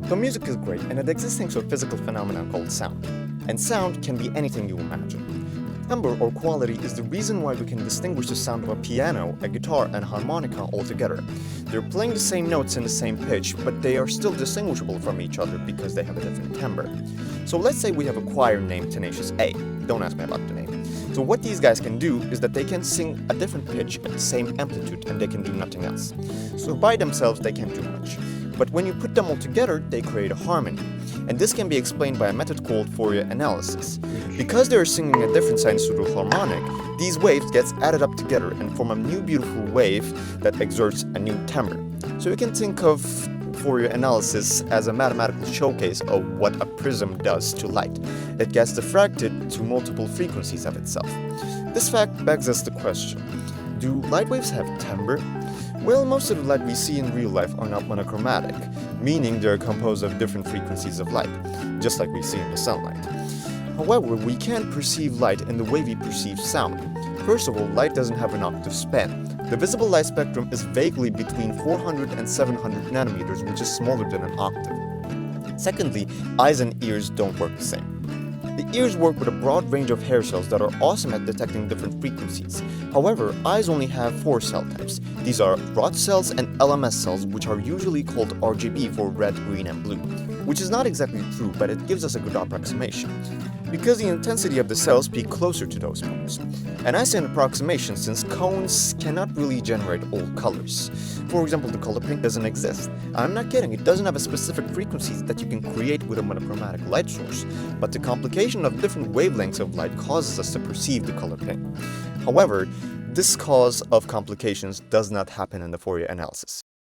So music is great, and it exists thanks to a physical phenomenon called sound. And sound can be anything you imagine. Timbre or quality is the reason why we can distinguish the sound of a piano, a guitar, and a harmonica altogether. They're playing the same notes in the same pitch, but they are still distinguishable from each other because they have a different timbre. So let's say we have a choir named Tenacious A. Don't ask me about the name. So what these guys can do is that they can sing a different pitch at the same amplitude and they can do nothing else. So by themselves they can't do much. But when you put them all together, they create a harmony. And this can be explained by a method called Fourier analysis. Because they are singing a different sinusoidal harmonic, these waves get added up together and form a new beautiful wave that exerts a new timbre. So you can think of Fourier analysis as a mathematical showcase of what a prism does to light. It gets diffracted to multiple frequencies of itself. This fact begs us the question, do light waves have timbre? Well, most of the light we see in real life are not monochromatic, meaning they are composed of different frequencies of light, just like we see in the sunlight. However, we can perceive light in the way we perceive sound. First of all, light doesn't have an octave span. The visible light spectrum is vaguely between 400 and 700 nanometers, which is smaller than an octave. Secondly, eyes and ears don't work the same. The ears work with a broad range of hair cells that are awesome at detecting different frequencies. However, eyes only have 4 cell types. These are rod cells and LMS cells, which are usually called RGB for red, green, and blue. Which is not exactly true, but it gives us a good approximation, because the intensity of the cells peak closer to those points. And I say an approximation since cones cannot really generate all colors. For example, the color pink doesn't exist. I'm not kidding, it doesn't have a specific frequency that you can create with a monochromatic light source, but the complication of different wavelengths of light causes us to perceive the color pink. However, this cause of complications does not happen in the Fourier analysis.